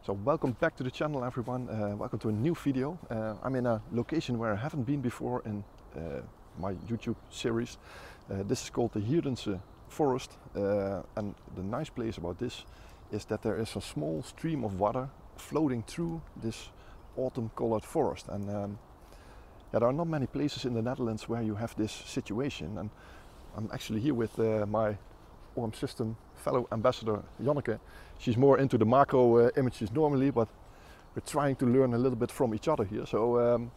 So welcome back to the channel, everyone. Welcome to a new video. I'm in a location where I haven't been before in my YouTube series. This is called the Fl36 forest, and the nice place about this is that there is a small stream of water floating through this autumn colored forest. And there are not many places in the Netherlands where you have this situation. And I'm actually here with my OM system fellow ambassador Janneke. She's more into the macro images normally, but we're trying to learn a little bit from each other here. So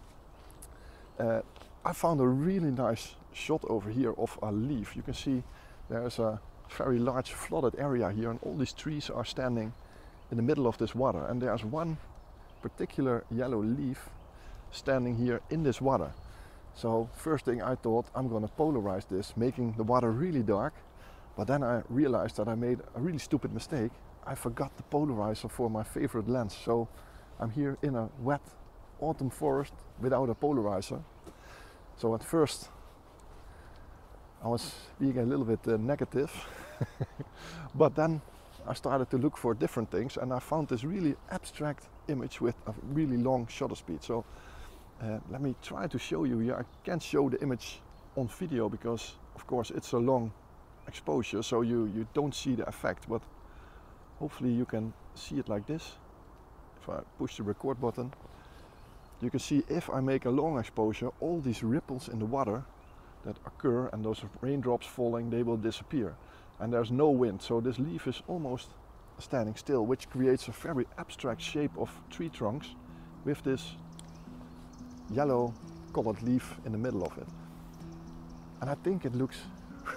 I found a really nice shot over here of a leaf. You can see there's a very large flooded area here, and all these trees are standing in the middle of this water, and there's one particular yellow leaf standing here in this water. So first thing I thought, I'm going to polarize this, making the water really dark. But then I realized that I made a really stupid mistake. I forgot the polarizer for my favorite lens. So I'm here in a wet autumn forest without a polarizer. So at first I was being a little bit negative. But then I started to look for different things, and I found this really abstract image with a really long shutter speed. So let me try to show you here. I can't show the image on video because of course it's a long exposure, so you don't see the effect, but hopefully you can see it like this. If I push the record button, you can see if I make a long exposure, all these ripples in the water that occur and those raindrops falling, they will disappear, and there's no wind, so this leaf is almost standing still, which creates a very abstract shape of tree trunks with this yellow colored leaf in the middle of it. And I think it looks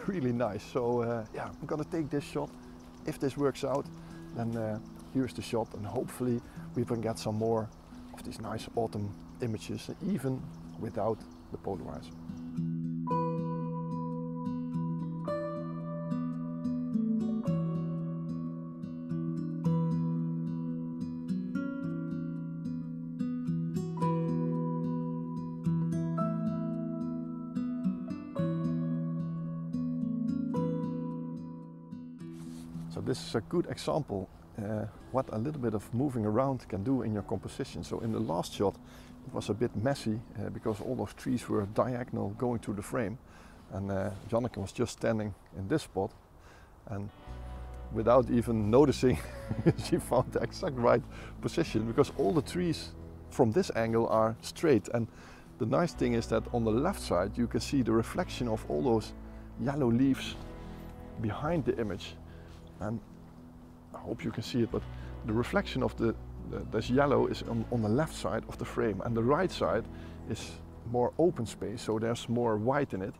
really nice. So yeah, I'm gonna take this shot. If this works out, then here's the shot, and hopefully we can get some more of these nice autumn images even without the polarizer. So this is a good example what a little bit of moving around can do in your composition. So in the last shot it was a bit messy because all those trees were diagonal going through the frame, and Janneke was just standing in this spot, and without even noticing she found the exact right position because all the trees from this angle are straight. And the nice thing is that on the left side you can see the reflection of all those yellow leaves behind the image. And I hope you can see it, but the reflection of this yellow is on the left side of the frame, and the right side is more open space, so there's more white in it.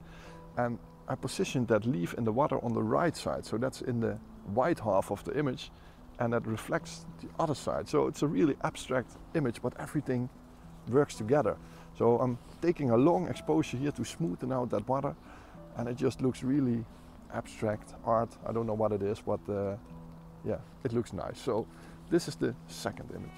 And I positioned that leaf in the water on the right side, so that's in the white half of the image, and that reflects the other side. So it's a really abstract image, but everything works together. So I'm taking a long exposure here to smoothen out that water, and it just looks really abstract art. I don't know what it is, but yeah, it looks nice. So this is the second image.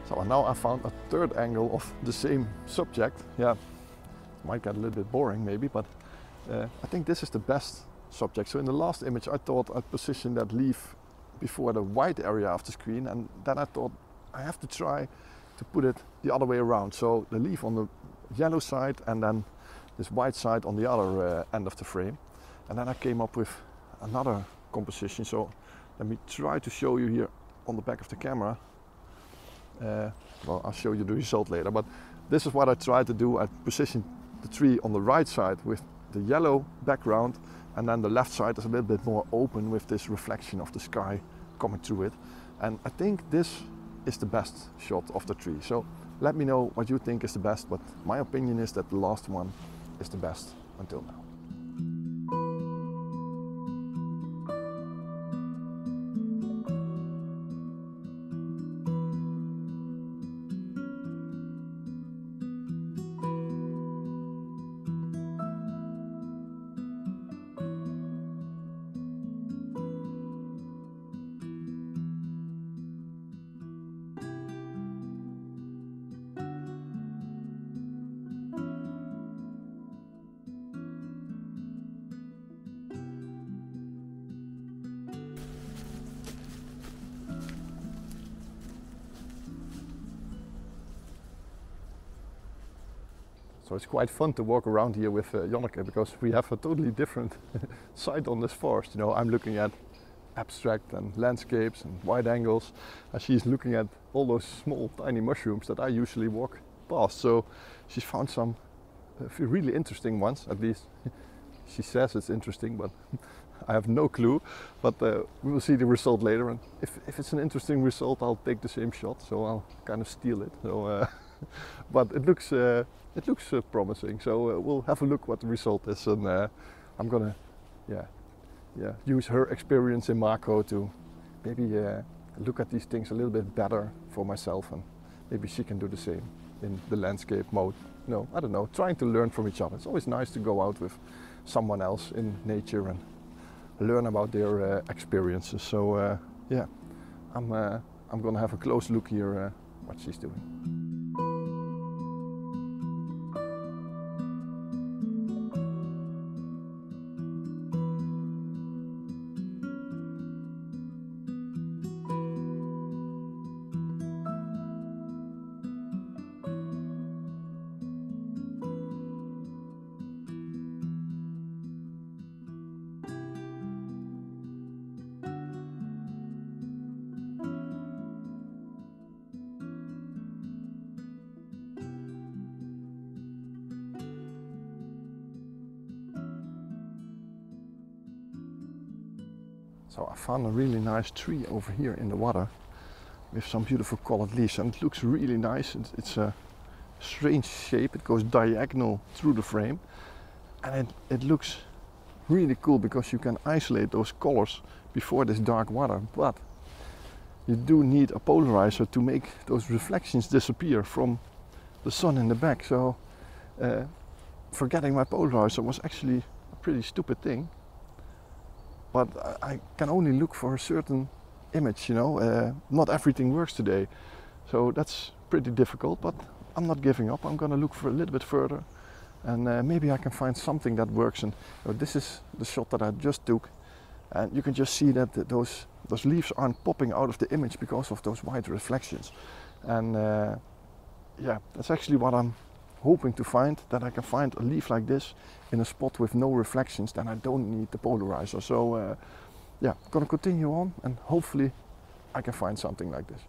So now I found a third angle of the same subject. Yeah, it might get a little bit boring maybe, but I think this is the best subject. So in the last image I thought I'd position that leaf before the white area of the screen, and then I thought I have to try to put it the other way around. So the leaf on the yellow side and then this white side on the other end of the frame. And then I came up with another composition. So let me try to show you here on the back of the camera. Well, I'll show you the result later, but this is what I tried to do. I positioned the tree on the right side with the yellow background, and then the left side is a little bit more open with this reflection of the sky coming through it. And I think this is the best shot of the tree. So let me know what you think is the best, but my opinion is that the last one is the best until now. So it's quite fun to walk around here with Janneke, because we have a totally different side on this forest. You know, I'm looking at abstract and landscapes and wide angles, and she's looking at all those small tiny mushrooms that I usually walk past. So she's found some really interesting ones, at least she says it's interesting, but I have no clue. But we will see the result later, and if it's an interesting result, I'll take the same shot, so I'll kind of steal it. So but it looks promising, so we'll have a look what the result is, and I'm gonna use her experience in macro to maybe look at these things a little bit better for myself, and maybe she can do the same in the landscape mode. No, I don't know, trying to learn from each other. It's always nice to go out with someone else in nature and learn about their experiences. So yeah, I'm gonna have a close look here what she's doing. So I found a really nice tree over here in the water with some beautiful colored leaves, and it looks really nice. It's a strange shape. It goes diagonal through the frame, and it looks really cool because you can isolate those colors before this dark water. But you do need a polarizer to make those reflections disappear from the sun in the back. So forgetting my polarizer was actually a pretty stupid thing. But I can only look for a certain image, you know. Not everything works today, so that's pretty difficult, but I'm not giving up. I'm gonna look for a little bit further, and maybe I can find something that works. And this is the shot that I just took, and you can just see that those leaves aren't popping out of the image because of those white reflections. And yeah, that's actually what I'm hoping to find, that I can find a leaf like this in a spot with no reflections. Then I don't need the polarizer. So yeah, I'm gonna continue on, and hopefully I can find something like this.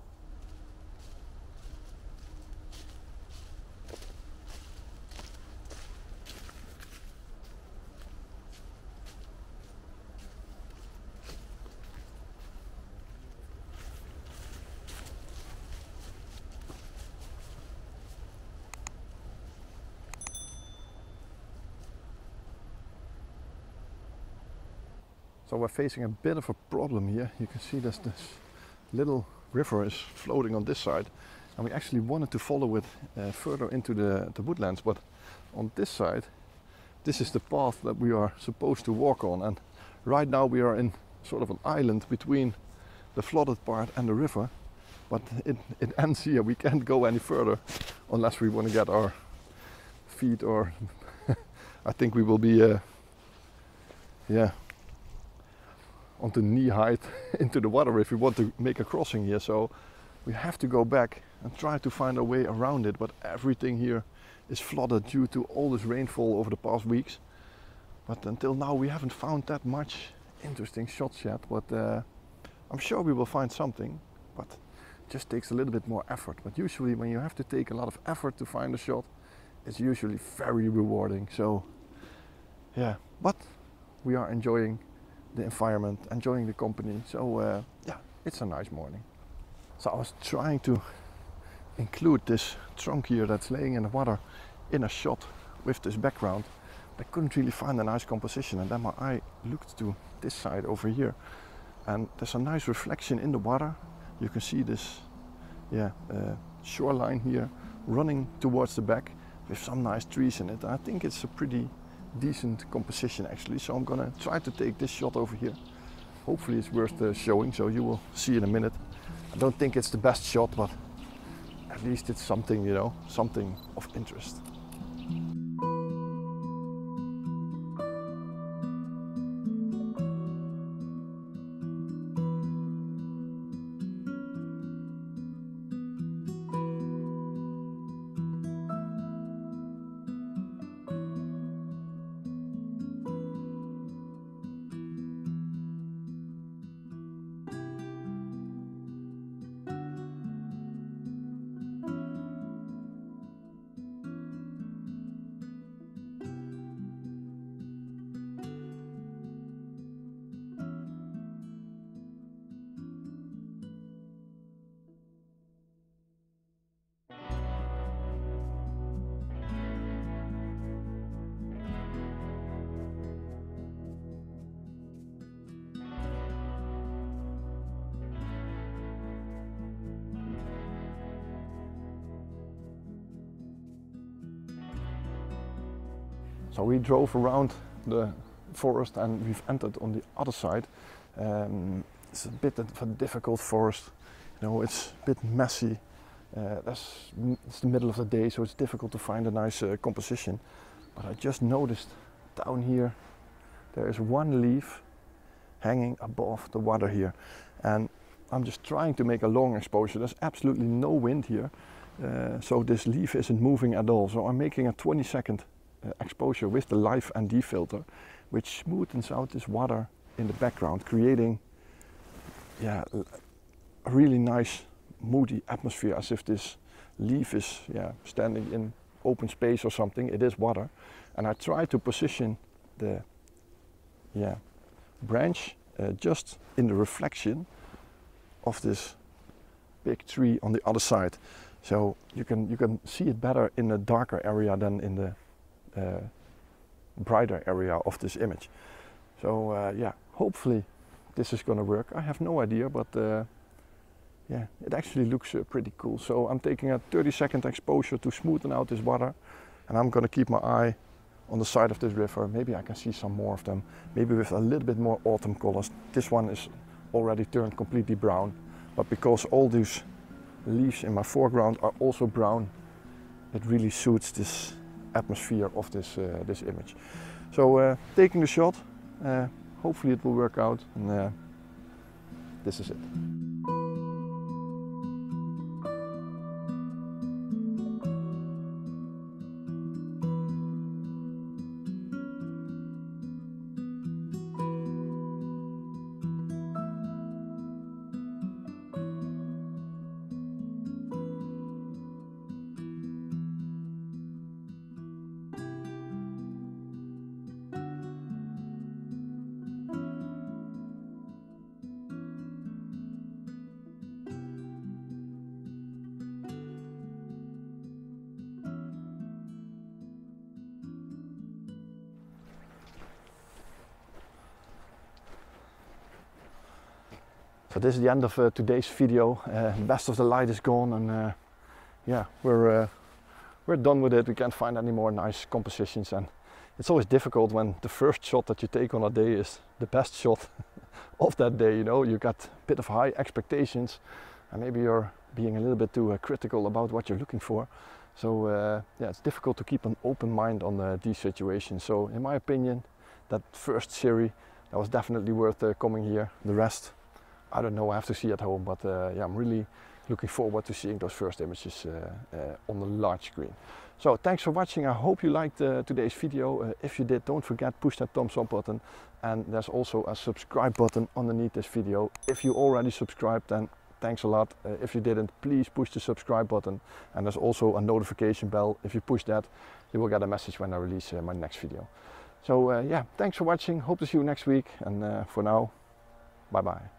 So we're facing a bit of a problem here. You can see this little river is floating on this side, and we actually wanted to follow it further into the woodlands, but on this side, this is the path that we are supposed to walk on, and right now we are in sort of an island between the flooded part and the river, but it ends here. We can't go any further unless we want to get our feet, or I think we will be yeah, onto knee height into the water if we want to make a crossing here. So we have to go back and try to find a way around it, but everything here is flooded due to all this rainfall over the past weeks. But until now we haven't found that much interesting shots yet, but I'm sure we will find something, but it just takes a little bit more effort. But usually when you have to take a lot of effort to find a shot, it's usually very rewarding. So yeah, but we are enjoying the environment, enjoying the company. So yeah, it's a nice morning. So I was trying to include this trunk here that's laying in the water in a shot with this background. I couldn't really find a nice composition, and then my eye looked to this side over here, and there's a nice reflection in the water. You can see this shoreline here running towards the back with some nice trees in it. I think it's a pretty decent composition actually, so I'm gonna try to take this shot over here. Hopefully it's worth showing, so you will see in a minute. I don't think it's the best shot, but at least it's something, you know, something of interest. So we drove around the forest and we've entered on the other side. It's a bit of a difficult forest, you know, it's a bit messy. It's the middle of the day, so it's difficult to find a nice composition. But I just noticed down here there is one leaf hanging above the water here, and I'm just trying to make a long exposure. There's absolutely no wind here, so this leaf isn't moving at all. So I'm making a 20-second exposure with the live ND filter, which smoothens out this water in the background, creating a really nice moody atmosphere, as if this leaf is standing in open space or something. It is water, and I try to position the branch just in the reflection of this big tree on the other side, so you can see it better in a darker area than in the brighter area of this image. So hopefully this is going to work. I have no idea, but it actually looks pretty cool. So I'm taking a 30-second exposure to smoothen out this water, and I'm going to keep my eye on the side of this river. Maybe I can see some more of them, maybe with a little bit more autumn colors. This one is already turned completely brown, but because all these leaves in my foreground are also brown, it really suits this atmosphere of this image. So taking the shot, hopefully it will work out, and this is it. So this is the end of today's video. Best of the light is gone, and we're done with it. We can't find any more nice compositions, and it's always difficult when the first shot that you take on a day is the best shot of that day. You know, you got a bit of high expectations, and maybe you're being a little bit too critical about what you're looking for. So it's difficult to keep an open mind on these situations. So in my opinion, that first series, that was definitely worth coming here. The rest, I don't know, I have to see at home, but I'm really looking forward to seeing those first images on the large screen. So thanks for watching. I hope you liked today's video. If you did, don't forget, push that thumbs up button, and there's also a subscribe button underneath this video. If you already subscribed, then thanks a lot. If you didn't, please push the subscribe button, and there's also a notification bell. If you push that, you will get a message when I release my next video. So thanks for watching. Hope to see you next week, and for now, bye bye.